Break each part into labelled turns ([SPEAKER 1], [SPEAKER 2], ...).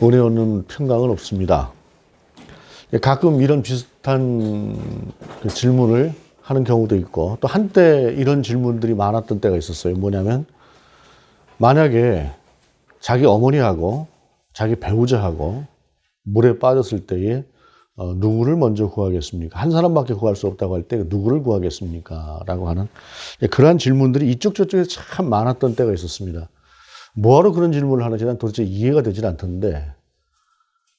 [SPEAKER 1] 은혜 없는 평강은 없습니다. 가끔 이런 비슷한 그 질문을 하는 경우도 있고, 또 한때 이런 질문들이 많았던 때가 있었어요. 뭐냐면, 만약에 자기 어머니하고 자기 배우자하고 물에 빠졌을 때에 누구를 먼저 구하겠습니까? 한 사람밖에 구할 수 없다고 할 때 누구를 구하겠습니까? 라고 하는 그러한 질문들이 이쪽 저쪽에 참 많았던 때가 있었습니다. 뭐하러 그런 질문을 하는지 난 도대체 이해가 되질 않던데,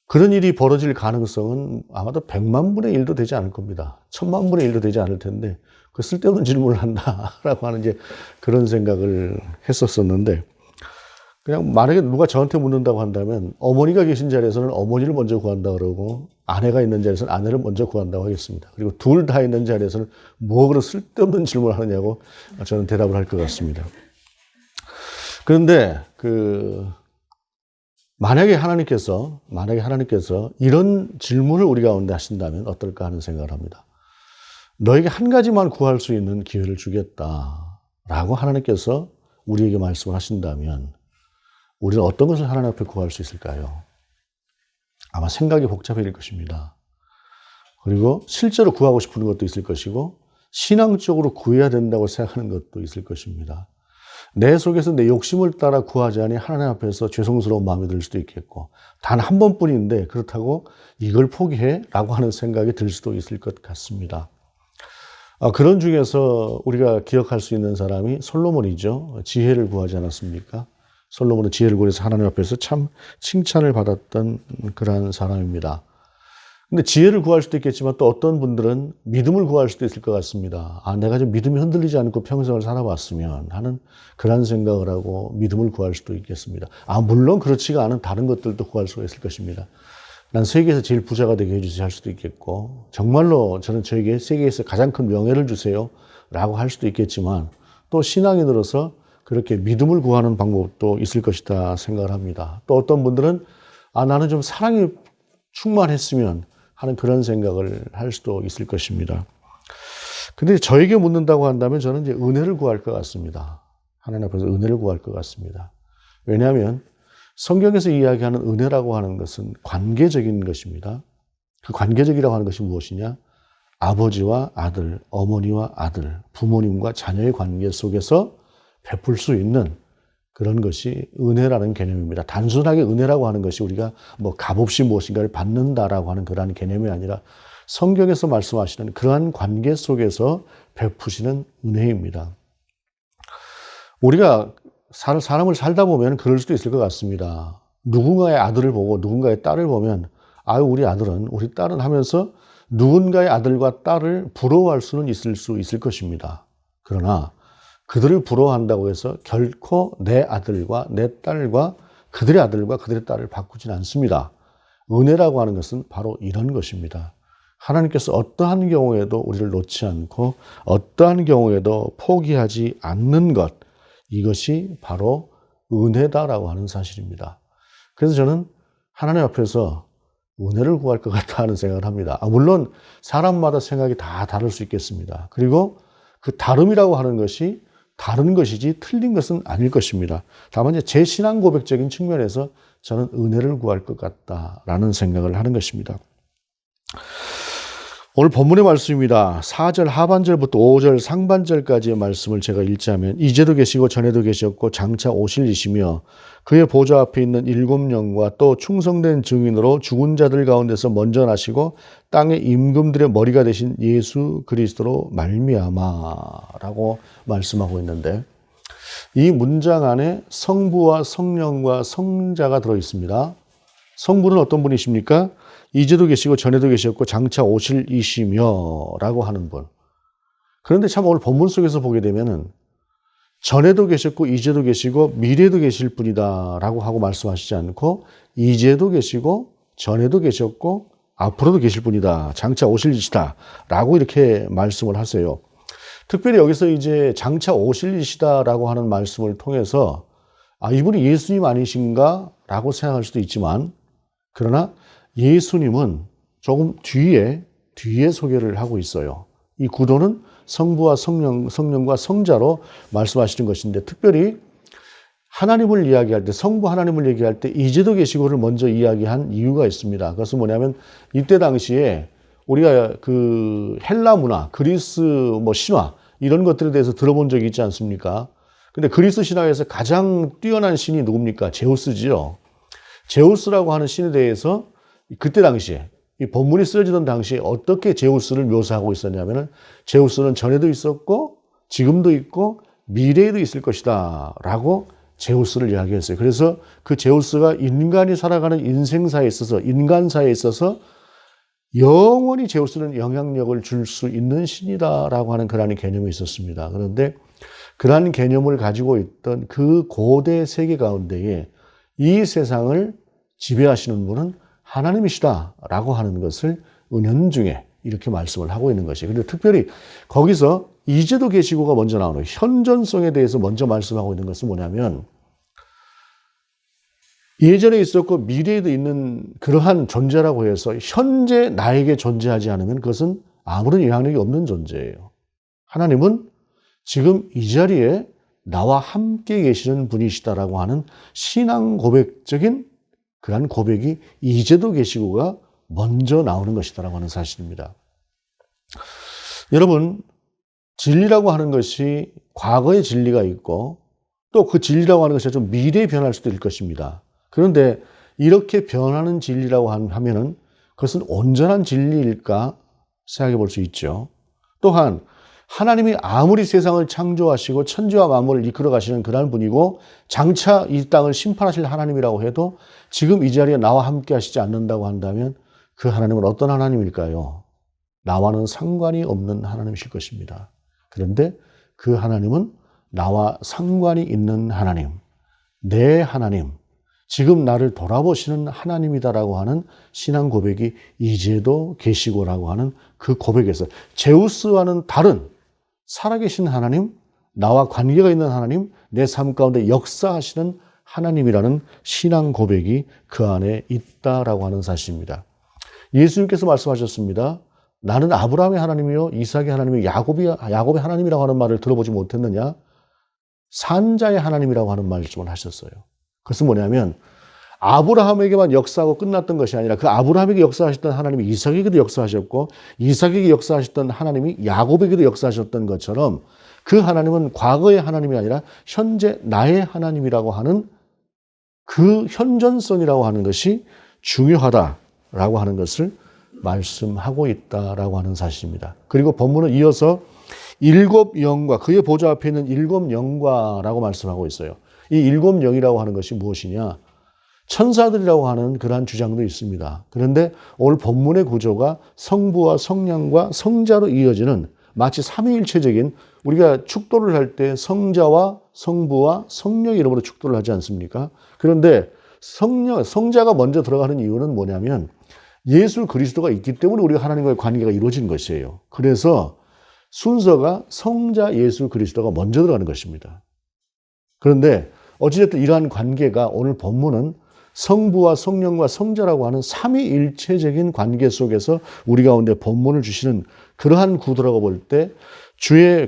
[SPEAKER 1] 그런 일이 벌어질 가능성은 아마도 100만 분의 1도 되지 않을 겁니다. 1000만 분의 1도 되지 않을 텐데, 그 쓸데없는 질문을 한다라고 하는 이제 그런 생각을 했었었는데, 그냥 만약에 누가 저한테 묻는다고 한다면 어머니가 계신 자리에서는 어머니를 먼저 구한다 그러고, 아내가 있는 자리에서는 아내를 먼저 구한다고 하겠습니다. 그리고 둘 다 있는 자리에서는 뭐 그런 쓸데없는 질문을 하느냐고 저는 대답을 할 것 같습니다. 그런데 만약에 하나님께서 이런 질문을 우리 가운데 하신다면 어떨까 하는 생각을 합니다. 너에게 한 가지만 구할 수 있는 기회를 주겠다라고 하나님께서 우리에게 말씀을 하신다면 우리는 어떤 것을 하나님 앞에 구할 수 있을까요? 아마 생각이 복잡해질 것입니다. 그리고 실제로 구하고 싶은 것도 있을 것이고, 신앙적으로 구해야 된다고 생각하는 것도 있을 것입니다. 내 속에서 내 욕심을 따라 구하지 않니 하나님 앞에서 죄송스러운 마음이 들 수도 있겠고, 단 한 번뿐인데 그렇다고 이걸 포기해? 라고 하는 생각이 들 수도 있을 것 같습니다. 그런 중에서 우리가 기억할 수 있는 사람이 솔로몬이죠. 지혜를 구하지 않았습니까? 솔로몬은 지혜를 구해서 하나님 앞에서 참 칭찬을 받았던 그러한 사람입니다. 근데 지혜를 구할 수도 있겠지만 또 어떤 분들은 믿음을 구할 수도 있을 것 같습니다. 내가 좀 믿음이 흔들리지 않고 평생을 살아왔으면 하는 그런 생각을 하고 믿음을 구할 수도 있겠습니다. 물론 그렇지가 않은 다른 것들도 구할 수가 있을 것입니다. 난 세계에서 제일 부자가 되게 해주세요 할 수도 있겠고, 정말로 저는 저에게 세계에서 가장 큰 명예를 주세요 라고 할 수도 있겠지만, 또 신앙인으로서 그렇게 믿음을 구하는 방법도 있을 것이다 생각을 합니다. 또 어떤 분들은 나는 좀 사랑이 충만했으면 하는 그런 생각을 할 수도 있을 것입니다. 근데 저에게 묻는다고 한다면 저는 이제 은혜를 구할 것 같습니다. 하나님 앞에서 은혜를 구할 것 같습니다. 왜냐하면 성경에서 이야기하는 은혜라고 하는 것은 관계적인 것입니다. 그 관계적이라고 하는 것이 무엇이냐? 아버지와 아들, 어머니와 아들, 부모님과 자녀의 관계 속에서 베풀 수 있는 그런 것이 은혜라는 개념입니다. 단순하게 은혜라고 하는 것이 우리가 값없이 무엇인가를 받는다라고 하는 그러한 개념이 아니라 성경에서 말씀하시는 그러한 관계 속에서 베푸시는 은혜입니다. 우리가 사람을 살다 보면 그럴 수도 있을 것 같습니다. 누군가의 아들을 보고 누군가의 딸을 보면 우리 아들은, 우리 딸은 하면서 누군가의 아들과 딸을 부러워할 수는 있을 수 있을 것입니다. 그러나 그들을 부러워한다고 해서 결코 내 아들과 내 딸과 그들의 아들과 그들의 딸을 바꾸지는 않습니다. 은혜라고 하는 것은 바로 이런 것입니다. 하나님께서 어떠한 경우에도 우리를 놓지 않고 어떠한 경우에도 포기하지 않는 것, 이것이 바로 은혜다라고 하는 사실입니다. 그래서 저는 하나님 앞에서 은혜를 구할 것 같다 하는 생각을 합니다. 물론 사람마다 생각이 다 다를 수 있겠습니다. 그리고 그 다름이라고 하는 것이 다른 것이지 틀린 것은 아닐 것입니다. 다만 이제 제 신앙 고백적인 측면에서 저는 은혜를 구할 것 같다라는 생각을 하는 것입니다. 오늘 본문의 말씀입니다. 4절 하반절부터 5절 상반절까지의 말씀을 제가 읽자면, 이제도 계시고 전에도 계셨고 장차 오실 이시며 그의 보좌 앞에 있는 7영과 또 충성된 증인으로 죽은 자들 가운데서 먼저 나시고 땅의 임금들의 머리가 되신 예수 그리스도로 말미암아라고 말씀하고 있는데, 이 문장 안에 성부와 성령과 성자가 들어 있습니다. 성부는 어떤 분이십니까? 이제도 계시고 전에도 계셨고 장차 오실 이시며 라고 하는 분. 그런데 참 오늘 본문 속에서 보게 되면은 전에도 계셨고 이제도 계시고 미래도 계실 분이다 라고 하고 말씀하시지 않고, 이제도 계시고 전에도 계셨고 앞으로도 계실 분이다, 장차 오실 이시다 라고 이렇게 말씀을 하세요. 특별히 여기서 이제 장차 오실 이시다 라고 하는 말씀을 통해서 이분이 예수님 아니신가 라고 생각할 수도 있지만, 그러나 예수님은 조금 뒤에 소개를 하고 있어요. 이 구도는 성부와 성령과 성자로 말씀하시는 것인데, 특별히 하나님을 이야기할 때, 성부 하나님을 얘기할 때 이제도 계시고를 먼저 이야기한 이유가 있습니다. 그것은 뭐냐면 이때 당시에 우리가 그 헬라 문화, 그리스 뭐 신화 이런 것들에 대해서 들어본 적이 있지 않습니까? 근데 그리스 신화에서 가장 뛰어난 신이 누굽니까? 제우스지요. 제우스라고 하는 신에 대해서 그때 당시에 이 본문이 쓰여지던 당시에 어떻게 제우스를 묘사하고 있었냐면은 제우스는 전에도 있었고 지금도 있고 미래에도 있을 것이다 라고 제우스를 이야기했어요. 그래서 그 제우스가 인간이 살아가는 인생사에 있어서 인간사에 있어서 영원히 제우스는 영향력을 줄 수 있는 신이다라고 하는 그러한 개념이 있었습니다. 그런데 그러한 개념을 가지고 있던 그 고대 세계 가운데에 이 세상을 지배하시는 분은 하나님이시다라고 하는 것을 은연중에 이렇게 말씀을 하고 있는 것이에요. 그런데 특별히 거기서 이제도 계시고가 먼저 나오는 현존성에 대해서 먼저 말씀하고 있는 것은 뭐냐면 예전에 있었고 미래에도 있는 그러한 존재라고 해서 현재 나에게 존재하지 않으면 그것은 아무런 영향력이 없는 존재예요. 하나님은 지금 이 자리에 나와 함께 계시는 분이시다라고 하는 신앙 고백적인 그러한 고백이 이제도 계시고가 먼저 나오는 것이다라고 하는 사실입니다. 여러분, 진리라고 하는 것이 과거의 진리가 있고 또 그 진리라고 하는 것이 좀 미래에 변할 수도 있을 것입니다. 그런데 이렇게 변하는 진리라고 하면은 그것은 온전한 진리일까 생각해 볼 수 있죠. 또한 하나님이 아무리 세상을 창조하시고 천지와 만물을 이끌어 가시는 그러한 분이고 장차 이 땅을 심판하실 하나님이라고 해도 지금 이 자리에 나와 함께 하시지 않는다고 한다면 그 하나님은 어떤 하나님일까요? 나와는 상관이 없는 하나님이실 것입니다. 그런데 그 하나님은 나와 상관이 있는 하나님, 내 하나님, 지금 나를 돌아보시는 하나님이다라고 하는 신앙 고백이 이제도 계시고라고 하는 그 고백에서 제우스와는 다른 살아계신 하나님, 나와 관계가 있는 하나님, 내 삶 가운데 역사하시는 하나님이라는 신앙 고백이 그 안에 있다라고 하는 사실입니다. 예수님께서 말씀하셨습니다. 나는 아브라함의 하나님이요 이삭의 하나님이요 야곱의 하나님이라고 하는 말을 들어보지 못했느냐? 산자의 하나님이라고 하는 말씀을 하셨어요. 그것은 뭐냐면 아브라함에게만 역사하고 끝났던 것이 아니라 그 아브라함에게 역사하셨던 하나님이 이삭에게도 역사하셨고 이삭에게 역사하셨던 하나님이 야곱에게도 역사하셨던 것처럼 그 하나님은 과거의 하나님이 아니라 현재 나의 하나님이라고 하는 그 현존성이라고 하는 것이 중요하다라고 하는 것을 말씀하고 있다라고 하는 사실입니다. 그리고 본문은 이어서 일곱 영과 그의 보좌 앞에 있는 일곱 영과라고 말씀하고 있어요. 이 일곱 영이라고 하는 것이 무엇이냐? 천사들이라고 하는 그러한 주장도 있습니다. 그런데 오늘 본문의 구조가 성부와 성령과 성자로 이어지는 마치 삼위일체적인 우리가 축도를 할 때 성자와 성부와 성령 이름으로 축도를 하지 않습니까? 그런데 성자가 먼저 들어가는 이유는 뭐냐면 예수 그리스도가 있기 때문에 우리가 하나님과의 관계가 이루어진 것이에요. 그래서 순서가 성자 예수 그리스도가 먼저 들어가는 것입니다. 그런데 어찌됐든 이러한 관계가 오늘 본문은 성부와 성령과 성자라고 하는 삼위일체적인 관계 속에서 우리 가운데 본문을 주시는 그러한 구도라고 볼 때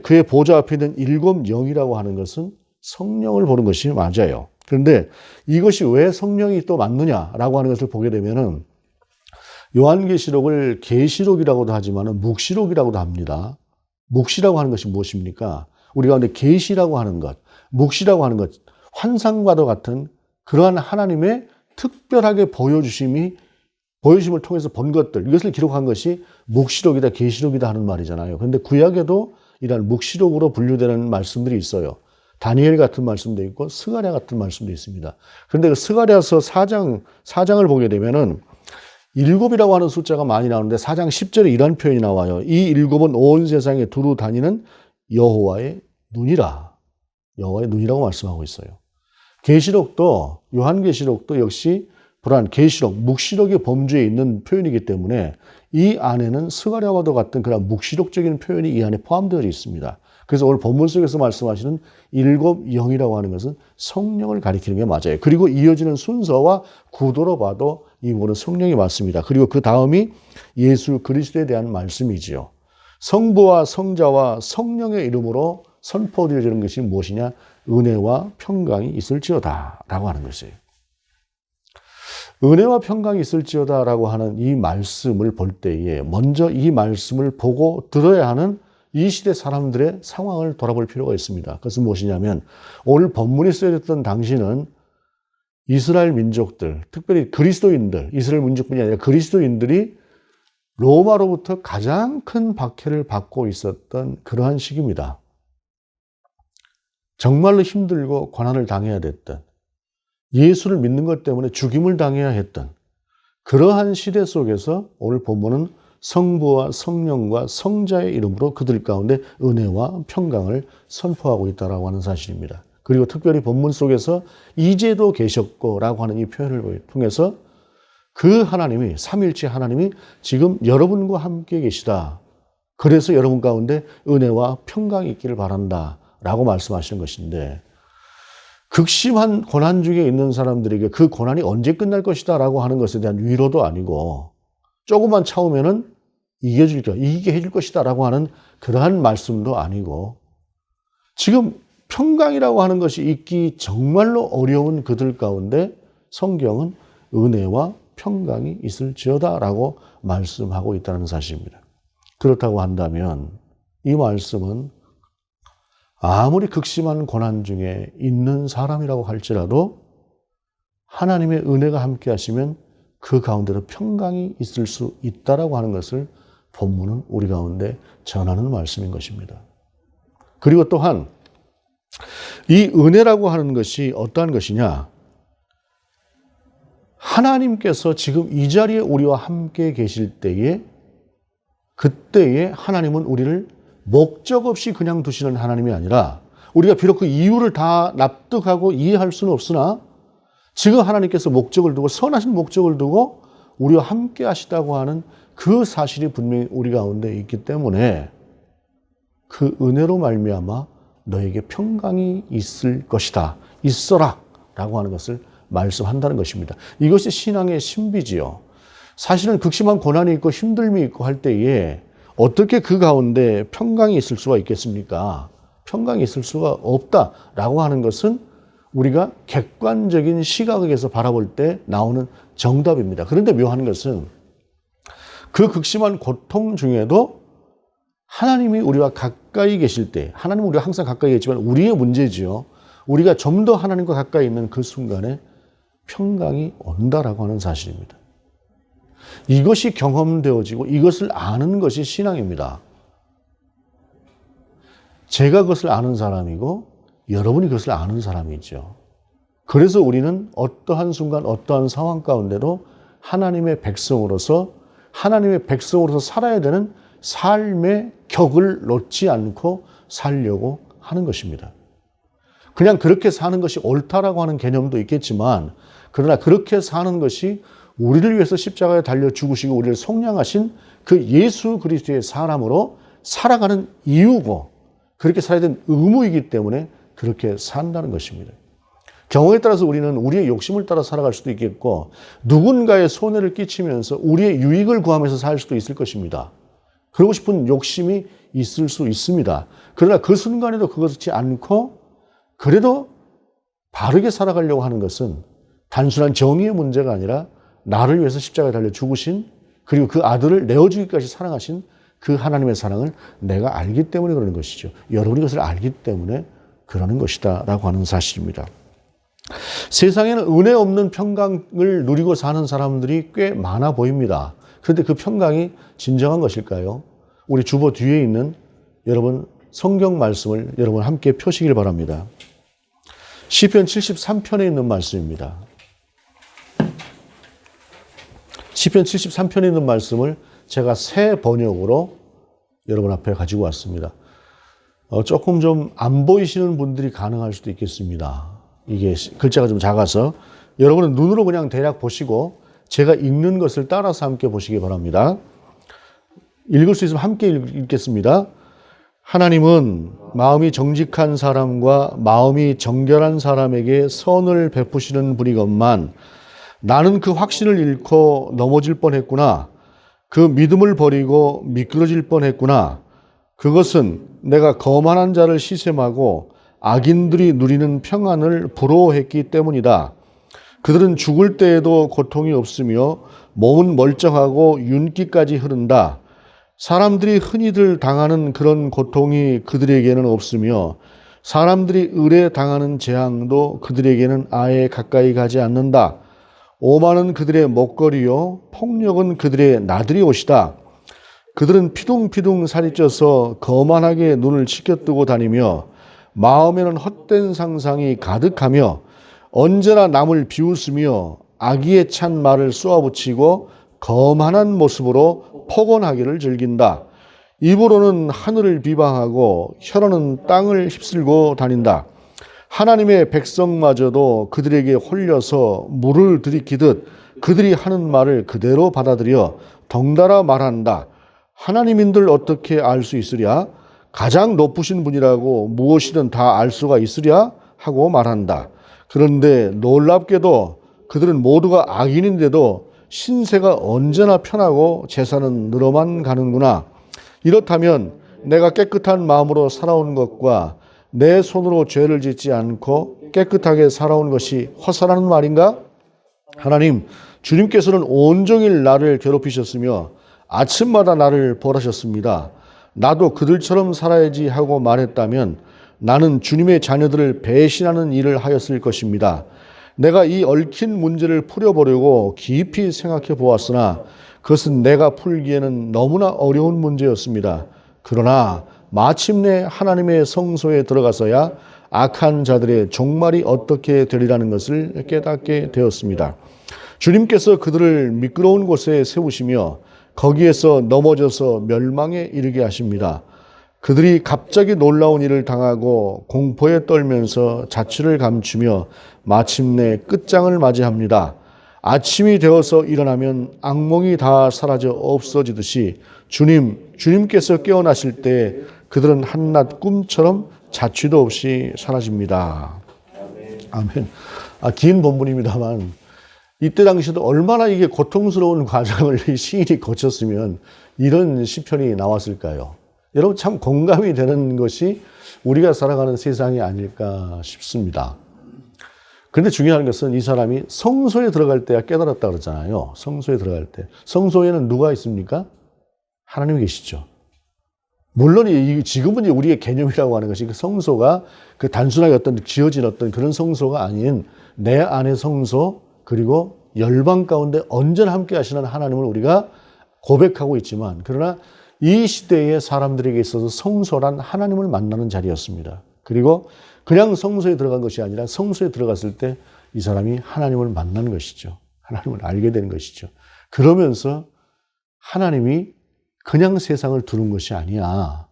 [SPEAKER 1] 그의 보좌 앞에 있는 일곱 영이라고 하는 것은 성령을 보는 것이 맞아요. 그런데 이것이 왜 성령이 또 맞느냐라고 하는 것을 보게 되면은 요한계시록을 계시록이라고도 하지만 묵시록이라고도 합니다. 묵시라고 하는 것이 무엇입니까? 우리 가운데 계시라고 하는 것, 묵시라고 하는 것, 환상과도 같은 그러한 하나님의 특별하게 보여주심을 통해서 본 것들, 이것을 기록한 것이 묵시록이다, 계시록이다 하는 말이잖아요. 그런데 구약에도 이런 묵시록으로 분류되는 말씀들이 있어요. 다니엘 같은 말씀도 있고 스가랴 같은 말씀도 있습니다. 그런데 그 스가랴서 4장을 보게 되면은 일곱이라고 하는 숫자가 많이 나오는데 4장 10절에 이런 표현이 나와요. 이 일곱은 온 세상에 두루 다니는 여호와의 눈이라. 여호와의 눈이라고 말씀하고 있어요. 계시록도 요한계시록도 역시 그러한 계시록, 묵시록의 범주에 있는 표현이기 때문에 이 안에는 스가랴와도 같은 그런 묵시록적인 표현이 이 안에 포함되어 있습니다. 그래서 오늘 본문 속에서 말씀하시는 일곱 영이라고 하는 것은 성령을 가리키는 게 맞아요. 그리고 이어지는 순서와 구도로 봐도 이 부분은 성령이 맞습니다. 그리고 그 다음이 예수 그리스도에 대한 말씀이지요. 성부와 성자와 성령의 이름으로 선포되어지는 것이 무엇이냐? 은혜와 평강이 있을지어다 라고 하는 것이에요. 은혜와 평강이 있을지어다 라고 하는 이 말씀을 볼 때에 먼저 이 말씀을 보고 들어야 하는 이 시대 사람들의 상황을 돌아볼 필요가 있습니다. 그것은 무엇이냐면 오늘 본문에 쓰여졌던 당시는 이스라엘 민족들, 특별히 그리스도인들, 이스라엘 민족뿐이 아니라 그리스도인들이 로마로부터 가장 큰 박해를 받고 있었던 그러한 시기입니다. 정말로 힘들고 고난을 당해야 됐던, 예수를 믿는 것 때문에 죽임을 당해야 했던 그러한 시대 속에서 오늘 본문은 성부와 성령과 성자의 이름으로 그들 가운데 은혜와 평강을 선포하고 있다고 하는 사실입니다. 그리고 특별히 본문 속에서 이제도 계셨고 라고 하는 이 표현을 통해서 그 하나님이, 삼일체 하나님이 지금 여러분과 함께 계시다. 그래서 여러분 가운데 은혜와 평강이 있기를 바란다 라고 말씀하시는 것인데, 극심한 고난 중에 있는 사람들에게 그 고난이 언제 끝날 것이다 라고 하는 것에 대한 위로도 아니고, 조금만 참으면은 이기게 해줄 것이다 라고 하는 그러한 말씀도 아니고, 지금 평강이라고 하는 것이 있기 정말로 어려운 그들 가운데 성경은 은혜와 평강이 있을지어다 라고 말씀하고 있다는 사실입니다. 그렇다고 한다면 이 말씀은 아무리 극심한 고난 중에 있는 사람이라고 할지라도 하나님의 은혜가 함께 하시면 그 가운데도 평강이 있을 수 있다라고 하는 것을 본문은 우리 가운데 전하는 말씀인 것입니다. 그리고 또한 이 은혜라고 하는 것이 어떠한 것이냐? 하나님께서 지금 이 자리에 우리와 함께 계실 때에, 그때에 하나님은 우리를 목적 없이 그냥 두시는 하나님이 아니라, 우리가 비록 그 이유를 다 납득하고 이해할 수는 없으나 지금 하나님께서 목적을 두고, 선하신 목적을 두고 우리와 함께 하시다고 하는 그 사실이 분명히 우리 가운데 있기 때문에 그 은혜로 말미암아 너에게 평강이 있을 것이다, 있어라 라고 하는 것을 말씀한다는 것입니다. 이것이 신앙의 신비지요. 사실은 극심한 고난이 있고 힘듦이 있고 할 때에 어떻게 그 가운데 평강이 있을 수가 있겠습니까? 평강이 있을 수가 없다라고 하는 것은 우리가 객관적인 시각에서 바라볼 때 나오는 정답입니다. 그런데 묘한 것은 그 극심한 고통 중에도 하나님이 우리와 가까이 계실 때, 하나님은 우리가 항상 가까이 있지만 우리의 문제지요. 우리가 좀 더 하나님과 가까이 있는 그 순간에 평강이 온다라고 하는 사실입니다. 이것이 경험되어지고 이것을 아는 것이 신앙입니다. 제가 그것을 아는 사람이고 여러분이 그것을 아는 사람이죠. 그래서 우리는 어떠한 순간 어떠한 상황 가운데도 하나님의 백성으로서 살아야 되는 삶의 격을 놓지 않고 살려고 하는 것입니다. 그냥 그렇게 사는 것이 옳다라고 하는 개념도 있겠지만, 그러나 그렇게 사는 것이 우리를 위해서 십자가에 달려 죽으시고 우리를 속량하신 그 예수 그리스도의 사람으로 살아가는 이유고, 그렇게 살아야 되는 의무이기 때문에 그렇게 산다는 것입니다. 경우에 따라서 우리는 우리의 욕심을 따라 살아갈 수도 있겠고, 누군가의 손해를 끼치면서 우리의 유익을 구하면서 살 수도 있을 것입니다. 그러고 싶은 욕심이 있을 수 있습니다. 그러나 그 순간에도 그것이 않고 그래도 바르게 살아가려고 하는 것은 단순한 정의의 문제가 아니라 나를 위해서 십자가에 달려 죽으신, 그리고 그 아들을 내어주기까지 사랑하신 그 하나님의 사랑을 내가 알기 때문에 그러는 것이죠. 여러분이 그것을 알기 때문에 그러는 것이다 라고 하는 사실입니다. 세상에는 은혜 없는 평강을 누리고 사는 사람들이 꽤 많아 보입니다. 그런데 그 평강이 진정한 것일까요? 우리 주보 뒤에 있는 여러분 성경 말씀을 여러분 함께 펴시길 바랍니다. 시편 73편에 있는 말씀입니다. 시편 73편에 있는 말씀을 제가 새 번역으로 여러분 앞에 가지고 왔습니다. 조금 좀 안 보이시는 분들이 가능할 수도 있겠습니다. 이게 글자가 좀 작아서 여러분은 눈으로 그냥 대략 보시고 제가 읽는 것을 따라서 함께 보시기 바랍니다. 읽을 수 있으면 함께 읽겠습니다. 하나님은 마음이 정직한 사람과 마음이 정결한 사람에게 선을 베푸시는 분이건만 나는 그 확신을 잃고 넘어질 뻔했구나. 그 믿음을 버리고 미끄러질 뻔했구나. 그것은 내가 거만한 자를 시샘하고 악인들이 누리는 평안을 부러워했기 때문이다. 그들은 죽을 때에도 고통이 없으며 몸은 멀쩡하고 윤기까지 흐른다. 사람들이 흔히들 당하는 그런 고통이 그들에게는 없으며 사람들이 을에 당하는 재앙도 그들에게는 아예 가까이 가지 않는다. 오만은 그들의 먹거리요 폭력은 그들의 나들이옷이다. 그들은 피둥피둥 살이 쪄서 거만하게 눈을 치켜뜨고 다니며 마음에는 헛된 상상이 가득하며 언제나 남을 비웃으며 악의에 찬 말을 쏘아붙이고 거만한 모습으로 포건하기를 즐긴다. 입으로는 하늘을 비방하고 혀로는 땅을 휩쓸고 다닌다. 하나님의 백성마저도 그들에게 홀려서 물을 들이키듯 그들이 하는 말을 그대로 받아들여 덩달아 말한다. 하나님인들 어떻게 알 수 있으랴? 가장 높으신 분이라고 무엇이든 다 알 수가 있으랴? 하고 말한다. 그런데 놀랍게도 그들은 모두가 악인인데도 신세가 언제나 편하고 재산은 늘어만 가는구나. 이렇다면 내가 깨끗한 마음으로 살아온 것과 내 손으로 죄를 짓지 않고 깨끗하게 살아온 것이 허사라는 말인가? 하나님, 주님께서는 온종일 나를 괴롭히셨으며 아침마다 나를 벌하셨습니다. 나도 그들처럼 살아야지 하고 말했다면 나는 주님의 자녀들을 배신하는 일을 하였을 것입니다. 내가 이 얽힌 문제를 풀어보려고 깊이 생각해 보았으나 그것은 내가 풀기에는 너무나 어려운 문제였습니다. 그러나 마침내 하나님의 성소에 들어가서야 악한 자들의 종말이 어떻게 되리라는 것을 깨닫게 되었습니다. 주님께서 그들을 미끄러운 곳에 세우시며 거기에서 넘어져서 멸망에 이르게 하십니다. 그들이 갑자기 놀라운 일을 당하고 공포에 떨면서 자취를 감추며 마침내 끝장을 맞이합니다. 아침이 되어서 일어나면 악몽이 다 사라져 없어지듯이 주님께서 깨어나실 때 그들은 한낱 꿈처럼 자취도 없이 사라집니다. 아멘. 긴 본문입니다만 이때 당시에도 얼마나 이게 고통스러운 과정을 이 시인이 거쳤으면 이런 시편이 나왔을까요? 여러분 참 공감이 되는 것이 우리가 살아가는 세상이 아닐까 싶습니다. 그런데 중요한 것은 이 사람이 성소에 들어갈 때야 깨달았다 그러잖아요. 성소에 들어갈 때. 성소에는 누가 있습니까? 하나님이 계시죠. 물론 지금은 우리의 개념이라고 하는 것이 그 성소가 그 단순하게 어떤 지어진 어떤 그런 성소가 아닌 내 안의 성소 그리고 열방 가운데 언제나 함께 하시는 하나님을 우리가 고백하고 있지만 그러나 이 시대의 사람들에게 있어서 성소란 하나님을 만나는 자리였습니다. 그리고 그냥 성소에 들어간 것이 아니라 성소에 들어갔을 때 이 사람이 하나님을 만나는 것이죠. 하나님을 알게 되는 것이죠. 그러면서 하나님이 그냥 세상을 두는 것이 아니야.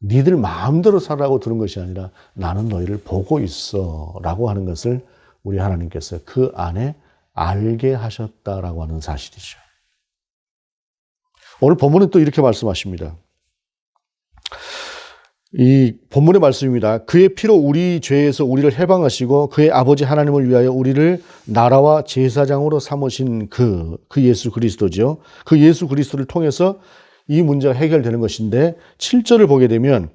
[SPEAKER 1] 니들 마음대로 살라고 두는 것이 아니라 나는 너희를 보고 있어 라고 하는 것을 우리 하나님께서 그 안에 알게 하셨다라고 하는 사실이죠. 오늘 본문은 또 이렇게 말씀하십니다. 이 본문의 말씀입니다. 그의 피로 우리 죄에서 우리를 해방하시고 그의 아버지 하나님을 위하여 우리를 나라와 제사장으로 삼으신 그 예수 그리스도죠. 그 예수 그리스도를 통해서 이 문제가 해결되는 것인데 7절을 보게 되면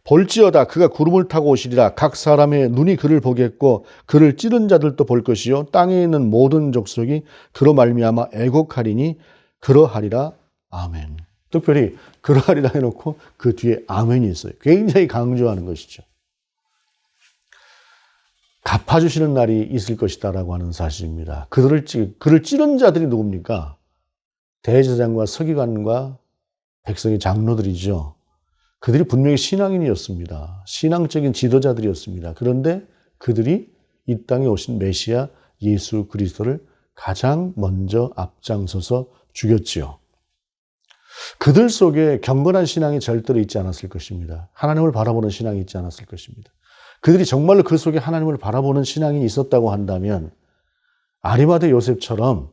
[SPEAKER 1] 볼지어다 그가 구름을 타고 오시리라 각 사람의 눈이 그를 보겠고 그를 찌른 자들도 볼 것이요 땅에 있는 모든 족속이 그로 말미암아 애곡하리니 그러하리라. 아멘. 특별히 그러하리라 해놓고 그 뒤에 아멘이 있어요. 굉장히 강조하는 것이죠. 갚아주시는 날이 있을 것이다라고 하는 사실입니다. 그를 찌른 자들이 누굽니까? 대제사장과 서기관과 백성의 장로들이죠. 그들이 분명히 신앙인이었습니다. 신앙적인 지도자들이었습니다. 그런데 그들이 이 땅에 오신 메시아 예수 그리스도를 가장 먼저 앞장서서 죽였지요. 그들 속에 경건한 신앙이 절대로 있지 않았을 것입니다. 하나님을 바라보는 신앙이 있지 않았을 것입니다. 그들이 정말로 그 속에 하나님을 바라보는 신앙이 있었다고 한다면 아리마대 요셉처럼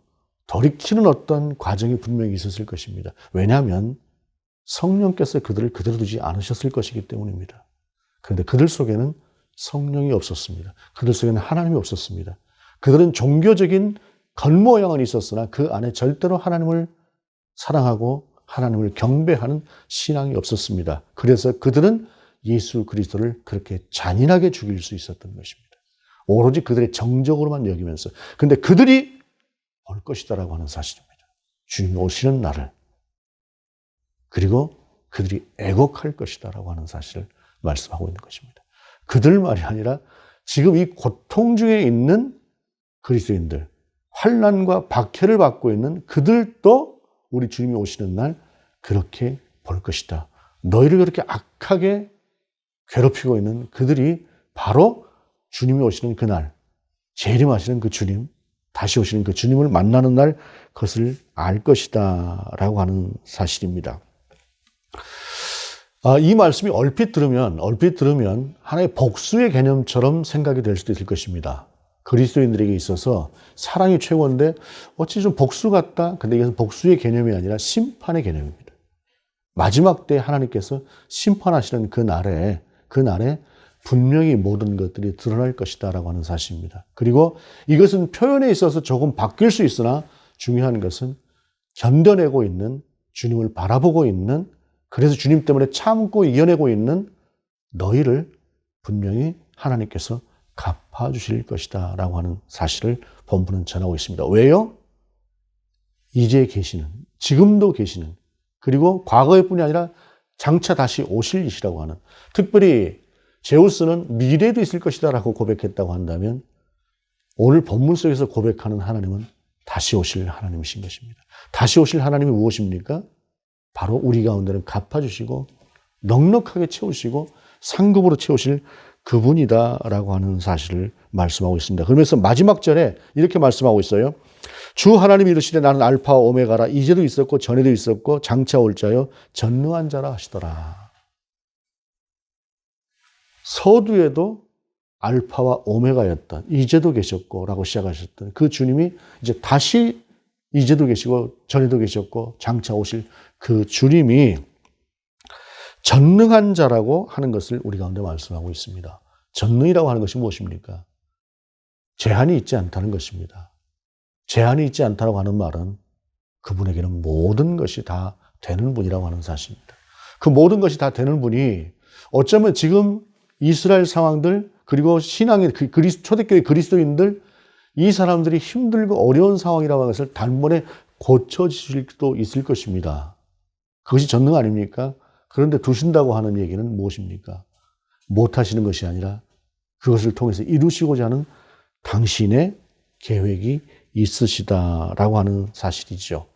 [SPEAKER 1] 돌이키는 어떤 과정이 분명히 있었을 것입니다. 왜냐하면 성령께서 그들을 그대로 두지 않으셨을 것이기 때문입니다. 그런데 그들 속에는 성령이 없었습니다. 그들 속에는 하나님이 없었습니다. 그들은 종교적인 겉모양은 있었으나 그 안에 절대로 하나님을 사랑하고 하나님을 경배하는 신앙이 없었습니다. 그래서 그들은 예수 그리스도를 그렇게 잔인하게 죽일 수 있었던 것입니다. 오로지 그들의 정적으로만 여기면서. 근데 그들이 볼 것이다라고 하는 사실입니다. 주님 오시는 날을. 그리고 그들이 애곡할 것이다라고 하는 사실을 말씀하고 있는 것입니다. 그들만이 아니라 지금 이 고통 중에 있는 그리스도인들, 환난과 박해를 받고 있는 그들도 우리 주님이 오시는 날 그렇게 볼 것이다. 너희를 그렇게 악하게 괴롭히고 있는 그들이 바로 주님이 오시는 그날, 재림하시는 그 주님, 다시 오시는 그 주님을 만나는 날 그것을 알 것이다 라고 하는 사실입니다. 이 말씀이 얼핏 들으면 하나의 복수의 개념처럼 생각이 될 수도 있을 것입니다. 그리스도인들에게 있어서 사랑이 최고인데 어찌 좀 복수 같다? 근데 이것은 복수의 개념이 아니라 심판의 개념입니다. 마지막 때 하나님께서 심판하시는 그 날에 분명히 모든 것들이 드러날 것이다 라고 하는 사실입니다. 그리고 이것은 표현에 있어서 조금 바뀔 수 있으나 중요한 것은 견뎌내고 있는, 주님을 바라보고 있는, 그래서 주님 때문에 참고 이겨내고 있는 너희를 분명히 하나님께서 갚아주실 것이다 라고 하는 사실을 본문은 전하고 있습니다. 왜요? 이제 계시는, 지금도 계시는, 그리고 과거의 뿐이 아니라 장차 다시 오실 이시라고 하는, 특별히 제우스는 미래도 있을 것이다 라고 고백했다고 한다면 오늘 본문 속에서 고백하는 하나님은 다시 오실 하나님이신 것입니다. 다시 오실 하나님이 무엇입니까? 바로 우리 가운데는 갚아주시고 넉넉하게 채우시고 상급으로 채우실 그분이다라고 하는 사실을 말씀하고 있습니다. 그러면서 마지막 절에 이렇게 말씀하고 있어요. 주 하나님이 이르시되 나는 알파와 오메가라. 이제도 있었고 전에도 있었고 장차 올 자요 전능한 자라 하시더라. 서두에도 알파와 오메가였던, 이제도 계셨고 라고 시작하셨던 그 주님이 이제 다시 이제도 계시고 전에도 계셨고 장차 오실 그 주님이 전능한 자라고 하는 것을 우리 가운데 말씀하고 있습니다. 전능이라고 하는 것이 무엇입니까? 제한이 있지 않다는 것입니다. 제한이 있지 않다고 하는 말은 그분에게는 모든 것이 다 되는 분이라고 하는 사실입니다. 그 모든 것이 다 되는 분이 어쩌면 지금 이스라엘 상황들, 그리고 신앙의 초대교회 그리스도인들, 이 사람들이 힘들고 어려운 상황이라고 하는 것을 단번에 고쳐주실 수도 있을 것입니다. 그것이 전능 아닙니까? 그런데 두신다고 하는 얘기는 무엇입니까? 못하시는 것이 아니라 그것을 통해서 이루시고자 하는 당신의 계획이 있으시다라고 하는 사실이죠.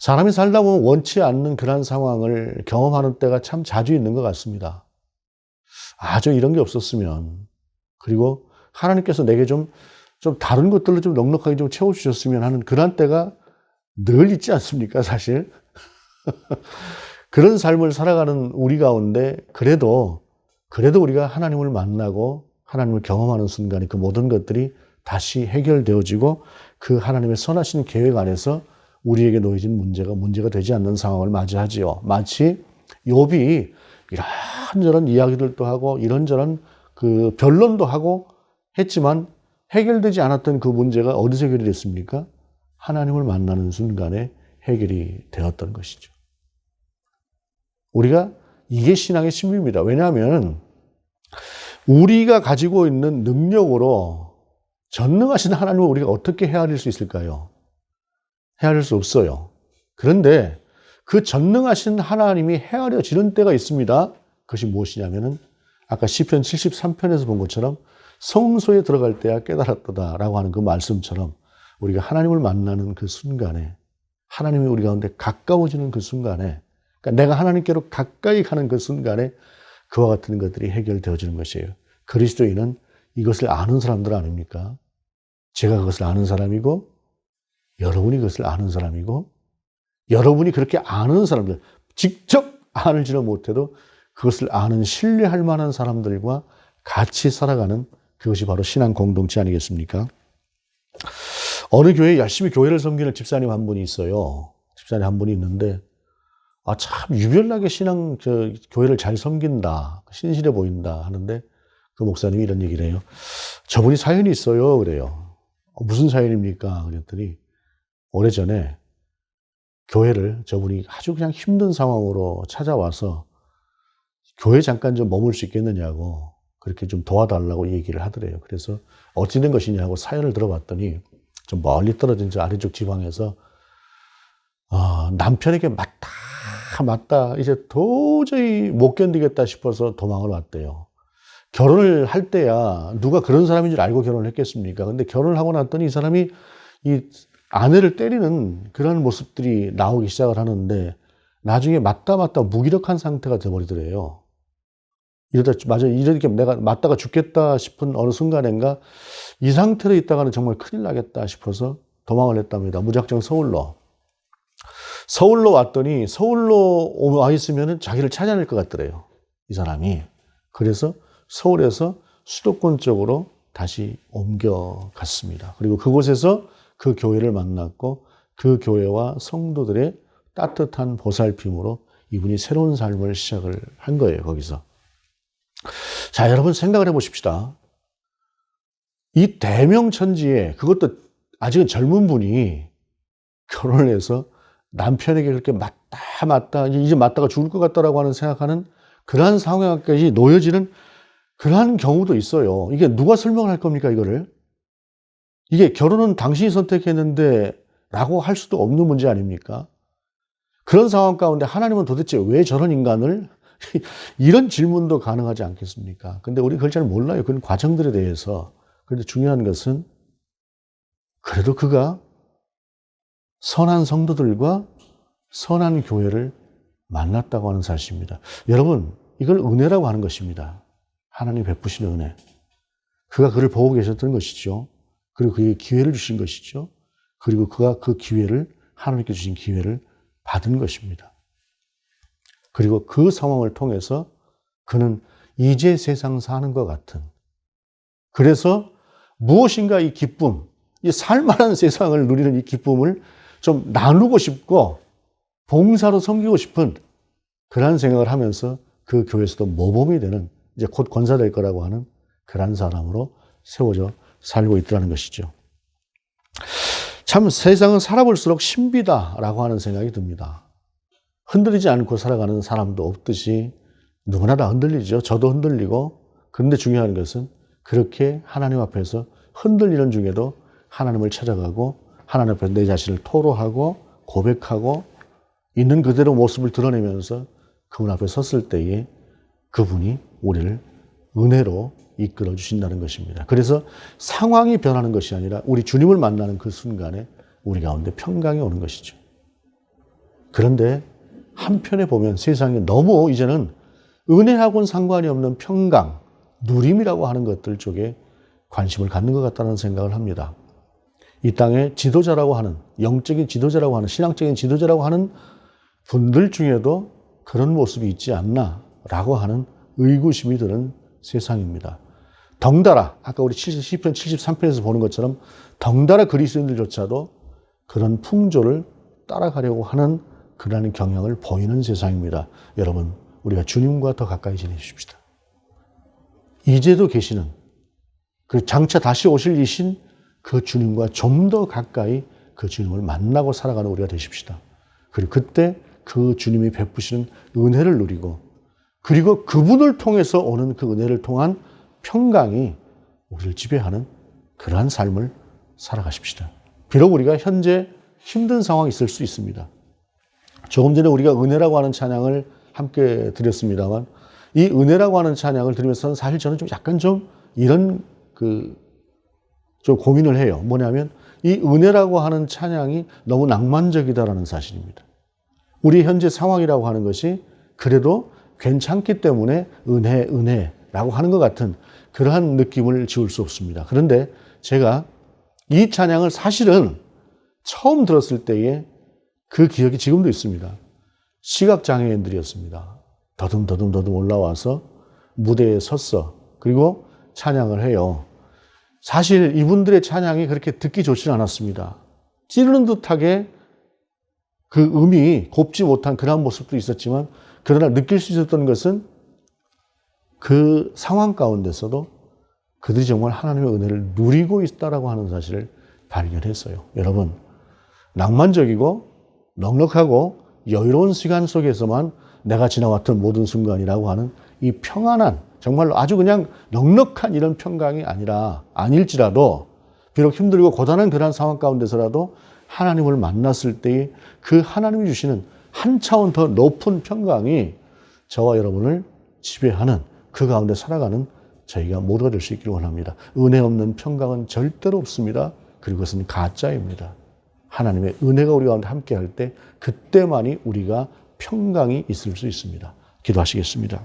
[SPEAKER 1] 사람이 살다 보면 원치 않는 그런 상황을 경험하는 때가 참 자주 있는 것 같습니다. 좀 이런 게 없었으면, 그리고 하나님께서 내게 좀 다른 것들로 좀 넉넉하게 좀 채워주셨으면 하는 그런 때가 늘 있지 않습니까, 사실? 그런 삶을 살아가는 우리 가운데 그래도 우리가 하나님을 만나고 하나님을 경험하는 순간에 그 모든 것들이 다시 해결되어지고 그 하나님의 선하신 계획 안에서 우리에게 놓여진 문제가 되지 않는 상황을 맞이하지요. 마치 욥이 이런저런 이야기들도 하고 이런저런 그 변론도 하고 했지만 해결되지 않았던 그 문제가 어디서 해결이 됐습니까? 하나님을 만나는 순간에 해결이 되었던 것이죠. 우리가 이게 신앙의 신비입니다. 왜냐하면 우리가 가지고 있는 능력으로 전능하신 하나님을 우리가 어떻게 헤아릴 수 있을까요? 헤아릴 수 없어요. 그런데 그 전능하신 하나님이 헤아려지는 때가 있습니다. 그것이 무엇이냐면은 아까 시편 73편에서 본 것처럼 성소에 들어갈 때야 깨달았도다라고 하는 그 말씀처럼 우리가 하나님을 만나는 그 순간에, 하나님이 우리 가운데 가까워지는 그 순간에, 그러니까 내가 하나님께로 가까이 가는 그 순간에 그와 같은 것들이 해결되어지는 것이에요. 그리스도인은 이것을 아는 사람들 아닙니까? 제가 그것을 아는 사람이고 여러분이 그것을 아는 사람이고, 여러분이 그렇게 아는 사람들, 직접 알지는 못해도 그것을 아는 신뢰할 만한 사람들과 같이 살아가는 그것이 바로 신앙 공동체 아니겠습니까? 어느 교회에 열심히 교회를 섬기는 집사님 한 분이 있어요. 집사님 한 분이 있는데 참 유별나게 교회를 잘 섬긴다, 신실해 보인다 하는데 그 목사님이 이런 얘기를 해요. 저분이 사연이 있어요. 그래요. 무슨 사연입니까? 그랬더니 오래전에 교회를 저분이 아주 그냥 힘든 상황으로 찾아와서 교회 잠깐 좀 머물 수 있겠느냐고 그렇게 좀 도와달라고 얘기를 하더래요. 그래서 어찌 된 것이냐고 사연을 들어봤더니 좀 멀리 떨어진 저 아래쪽 지방에서 남편에게 맞다 이제 도저히 못 견디겠다 싶어서 도망을 왔대요. 결혼을 할 때야 누가 그런 사람인 줄 알고 결혼을 했겠습니까? 근데 결혼을 하고 났더니 이 사람이 이 아내를 때리는 그런 모습들이 나오기 시작을 하는데 나중에 맞다 무기력한 상태가 돼버리더래요. 이렇게 내가 맞다가 죽겠다 싶은 어느 순간인가 이 상태로 있다가는 정말 큰일 나겠다 싶어서 도망을 했답니다. 무작정 서울로 왔더니 서울로 와 있으면 자기를 찾아낼 것 같더래요. 이 사람이. 그래서 서울에서 수도권 쪽으로 다시 옮겨갔습니다. 그리고 그곳에서 그 교회를 만났고 그 교회와 성도들의 따뜻한 보살핌으로 이분이 새로운 삶을 시작을 한 거예요. 거기서. 자, 여러분 생각을 해보십시다. 이 대명천지에 그것도 아직은 젊은 분이 결혼을 해서 남편에게 그렇게 맞다 이제 맞다가 죽을 것 같다라고 하는 생각하는 그러한 상황까지 놓여지는 그러한 경우도 있어요. 이게 누가 설명을 할 겁니까, 이거를? 이게 결혼은 당신이 선택했는데 라고 할 수도 없는 문제 아닙니까? 그런 상황 가운데 하나님은 도대체 왜 저런 인간을 이런 질문도 가능하지 않겠습니까? 근데 우리 그걸 잘 몰라요. 그런 과정들에 대해서. 그런데 중요한 것은 그래도 그가 선한 성도들과 선한 교회를 만났다고 하는 사실입니다. 여러분, 이걸 은혜라고 하는 것입니다. 하나님 베푸시는 은혜. 그가 그를 보고 계셨던 것이죠. 그리고 그에게 기회를 주신 것이죠. 그리고 그가 그 기회를, 하나님께 주신 기회를 받은 것입니다. 그리고 그 상황을 통해서 그는 이제 세상 사는 것 같은, 그래서 무엇인가 이 기쁨, 이 살만한 세상을 누리는 이 기쁨을 좀 나누고 싶고 봉사로 섬기고 싶은 그런 생각을 하면서 그 교회에서도 모범이 되는, 이제 곧 권사 될 거라고 하는 그런 사람으로 세워져 살고 있더라는 것이죠. 참 세상은 살아볼수록 신비다라고 하는 생각이 듭니다. 흔들리지 않고 살아가는 사람도 없듯이 누구나 다 흔들리죠. 저도 흔들리고. 그런데 중요한 것은 그렇게 하나님 앞에서 흔들리는 중에도 하나님을 찾아가고 하나님 앞에서 내 자신을 토로하고 고백하고 있는 그대로 모습을 드러내면서 그분 앞에 섰을 때에 그분이 우리를 은혜로 이끌어 주신다는 것입니다. 그래서 상황이 변하는 것이 아니라 우리 주님을 만나는 그 순간에 우리 가운데 평강이 오는 것이죠. 그런데 한편에 보면 세상에 너무 이제는 은혜하고는 상관이 없는 평강, 누림이라고 하는 것들 쪽에 관심을 갖는 것 같다는 생각을 합니다. 이 땅의 지도자라고 하는, 영적인 지도자라고 하는, 신앙적인 지도자라고 하는 분들 중에도 그런 모습이 있지 않나라고 하는 의구심이 드는 세상입니다. 덩달아 아까 우리 시편 73편에서 보는 것처럼 덩달아 그리스도인들조차도 그런 풍조를 따라가려고 하는 그러한 경향을 보이는 세상입니다. 여러분, 우리가 주님과 더 가까이 지내십시다. 이제도 계시는 그 장차 다시 오실 이신 그 주님과 좀 더 가까이 그 주님을 만나고 살아가는 우리가 되십시다. 그리고 그때 그 주님이 베푸시는 은혜를 누리고, 그리고 그분을 통해서 오는 그 은혜를 통한 평강이 우리를 지배하는 그러한 삶을 살아가십시다. 비록 우리가 현재 힘든 상황이 있을 수 있습니다. 조금 전에 우리가 은혜라고 하는 찬양을 함께 드렸습니다만, 이 은혜라고 하는 찬양을 들으면서 사실 저는 좀 약간 좀 이런 좀 고민을 해요. 뭐냐면 이 은혜라고 하는 찬양이 너무 낭만적이다라는 사실입니다. 우리 현재 상황이라고 하는 것이 그래도 괜찮기 때문에 은혜라고 하는 것 같은 그러한 느낌을 지울 수 없습니다. 그런데 제가 이 찬양을 사실은 처음 들었을 때에 그 기억이 지금도 있습니다. 시각장애인들이었습니다. 더듬 올라와서 무대에 섰어. 그리고 찬양을 해요. 사실 이분들의 찬양이 그렇게 듣기 좋지는 않았습니다. 찌르는 듯하게 그 음이 곱지 못한 그런 모습도 있었지만, 그러나 느낄 수 있었던 것은 그 상황 가운데서도 그들이 정말 하나님의 은혜를 누리고 있다라고 하는 사실을 발견했어요. 여러분, 낭만적이고 넉넉하고 여유로운 시간 속에서만 내가 지나왔던 모든 순간이라고 하는 이 평안한, 정말로 아주 그냥 넉넉한 이런 평강이 아닐지라도 비록 힘들고 고단한 그런 상황 가운데서라도 하나님을 만났을 때에 그 하나님이 주시는 한 차원 더 높은 평강이 저와 여러분을 지배하는, 그 가운데 살아가는 저희가 모두가 될 수 있기를 원합니다. 은혜 없는 평강은 절대로 없습니다. 그리고 그것은 가짜입니다. 하나님의 은혜가 우리 가운데 함께 할 때 그때만이 우리가 평강이 있을 수 있습니다. 기도하시겠습니다.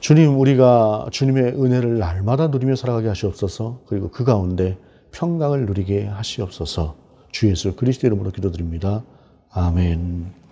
[SPEAKER 1] 주님, 우리가 주님의 은혜를 날마다 누리며 살아가게 하시옵소서. 그리고 그 가운데 평강을 누리게 하시옵소서. 주 예수 그리스도 이름으로 기도드립니다. 아멘.